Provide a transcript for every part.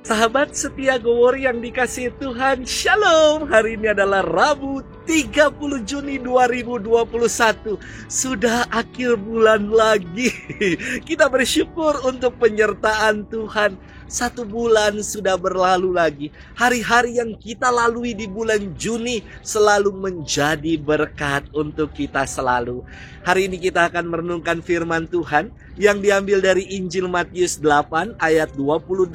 Sahabat setia Gowor yang dikasihi Tuhan, Shalom. Hari ini adalah Rabu 30 Juni 2021. Sudah akhir bulan lagi. Kita bersyukur untuk penyertaan Tuhan. 1 bulan sudah berlalu lagi. Hari-hari yang kita lalui di bulan Juni selalu menjadi berkat untuk kita selalu. Hari ini kita akan merenungkan firman Tuhan yang diambil dari Injil Matius 8 ayat 28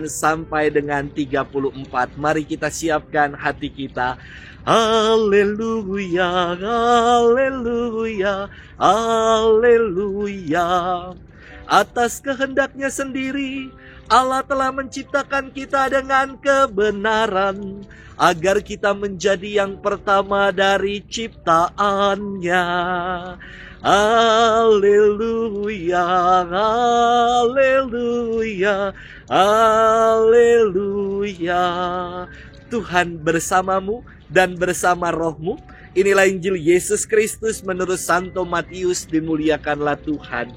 sampai dengan 34. Mari kita siapkan hati kita. Haleluya, haleluya, haleluya. Atas kehendaknya sendiri Allah telah menciptakan kita dengan kebenaran, agar kita menjadi yang pertama dari ciptaannya. Haleluya, haleluya, haleluya. Tuhan bersamamu dan bersama rohmu. Inilah Injil Yesus Kristus menurut Santo Matius. Dimuliakanlah Tuhan.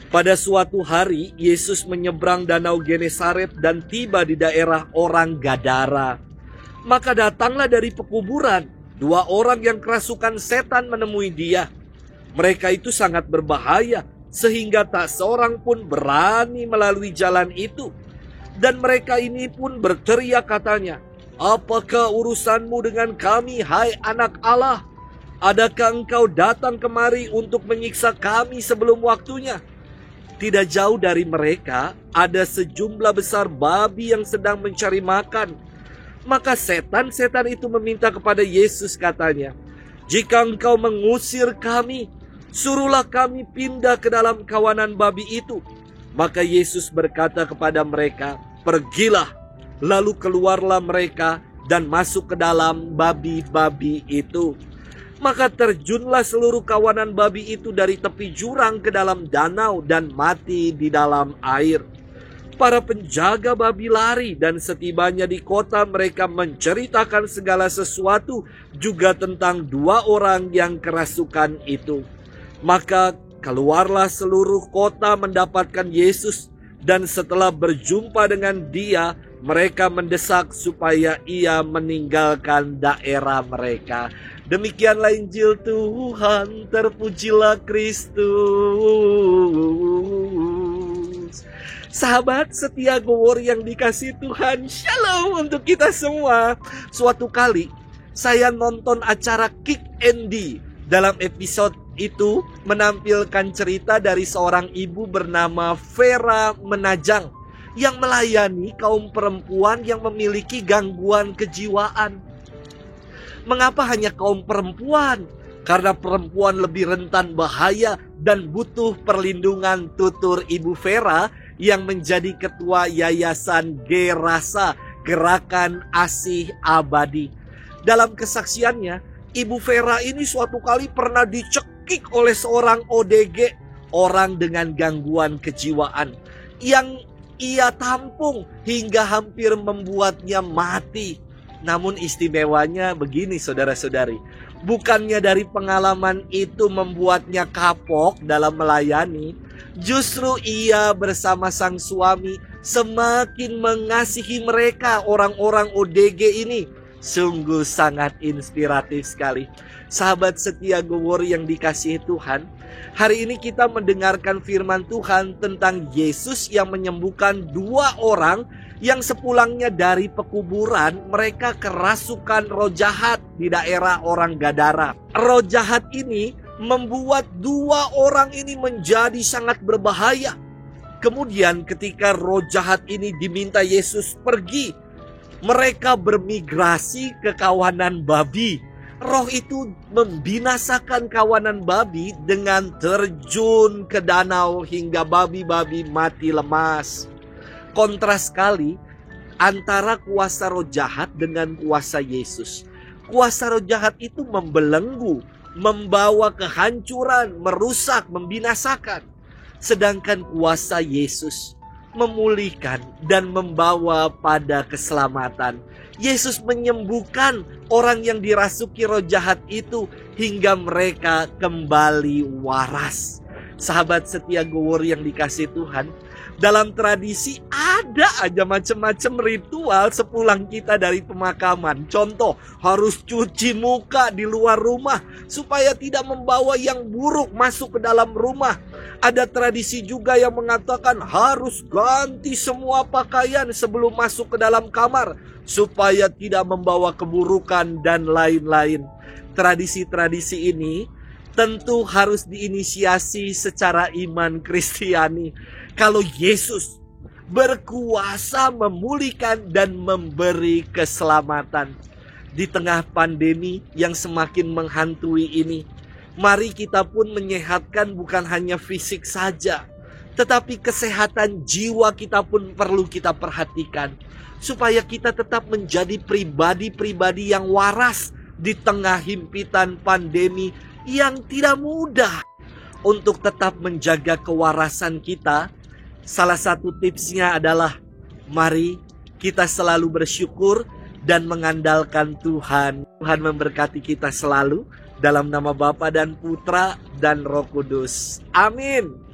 Pada suatu hari, Yesus menyeberang danau Genesaret dan tiba di daerah orang Gadara. Maka datanglah dari pekuburan 2 orang yang kerasukan setan menemui dia. Mereka itu sangat berbahaya, sehingga tak seorang pun berani melalui jalan itu. Dan mereka ini pun berteriak katanya, "Apakah urusanmu dengan kami, hai anak Allah? Adakah engkau datang kemari untuk menyiksa kami sebelum waktunya?" Tidak jauh dari mereka ada sejumlah besar babi yang sedang mencari makan. Maka setan-setan itu meminta kepada Yesus, katanya, "Jika engkau mengusir kami, suruhlah kami pindah ke dalam kawanan babi itu." Maka Yesus berkata kepada mereka, "Pergilah." Lalu keluarlah mereka dan masuk ke dalam babi-babi itu. Maka terjunlah seluruh kawanan babi itu dari tepi jurang ke dalam danau dan mati di dalam air. Para penjaga babi lari, dan setibanya di kota mereka menceritakan segala sesuatu juga tentang 2 orang yang kerasukan itu. Maka keluarlah seluruh kota mendapatkan Yesus, dan setelah berjumpa dengan dia, mereka mendesak supaya ia meninggalkan daerah mereka. Demikianlah Injil Tuhan, terpujilah Kristus. Sahabat setia Gowor yang dikasihi Tuhan, Shalom untuk kita semua. Suatu kali saya nonton acara Kick Andy. Dalam episode itu menampilkan cerita dari seorang ibu bernama Vera Menajang yang melayani kaum perempuan yang memiliki gangguan kejiwaan. Mengapa hanya kaum perempuan? Karena perempuan lebih rentan bahaya dan butuh perlindungan, tutur Ibu Vera yang menjadi ketua Yayasan Gerasa, Gerakan Asih Abadi. Dalam kesaksiannya, Ibu Vera ini suatu kali pernah dicekik oleh seorang ODG, orang dengan gangguan kejiwaan, yang ia tampung hingga hampir membuatnya mati. Namun istimewanya begini, saudara-saudari, bukannya dari pengalaman itu membuatnya kapok dalam melayani, justru ia bersama sang suami semakin mengasihi mereka, orang-orang ODG ini. Sungguh sangat inspiratif sekali. Sahabat setia Gowor yang dikasihi Tuhan, hari ini kita mendengarkan firman Tuhan tentang Yesus yang menyembuhkan 2 orang yang sepulangnya dari pekuburan mereka kerasukan roh jahat di daerah orang Gadara. Roh jahat ini membuat 2 orang ini menjadi sangat berbahaya. Kemudian ketika roh jahat ini diminta Yesus pergi, mereka bermigrasi ke kawanan babi. Roh itu membinasakan kawanan babi dengan terjun ke danau hingga babi-babi mati lemas. Kontras sekali antara kuasa roh jahat dengan kuasa Yesus. Kuasa roh jahat itu membelenggu, membawa kehancuran, merusak, membinasakan. Sedangkan kuasa Yesus memulihkan dan membawa pada keselamatan. Yesus menyembuhkan orang yang dirasuki roh jahat itu hingga mereka kembali waras. Sahabat setia Gowor yang dikasih Tuhan, dalam tradisi ada aja macam-macam ritual sepulang kita dari pemakaman. Contoh, harus cuci muka di luar rumah supaya tidak membawa yang buruk masuk ke dalam rumah. Ada tradisi juga yang mengatakan harus ganti semua pakaian sebelum masuk ke dalam kamar supaya tidak membawa keburukan dan lain-lain. Tradisi-tradisi ini tentu harus diinisiasi secara iman Kristiani. Kalau Yesus berkuasa memulihkan dan memberi keselamatan di tengah pandemi yang semakin menghantui ini, mari kita pun menyehatkan bukan hanya fisik saja, tetapi kesehatan jiwa kita pun perlu kita perhatikan, supaya kita tetap menjadi pribadi-pribadi yang waras di tengah himpitan pandemi yang tidak mudah. Untuk tetap menjaga kewarasan kita, salah satu tipsnya adalah mari kita selalu bersyukur dan mengandalkan Tuhan. Tuhan memberkati kita selalu dalam nama Bapa dan Putra dan Roh Kudus. Amin.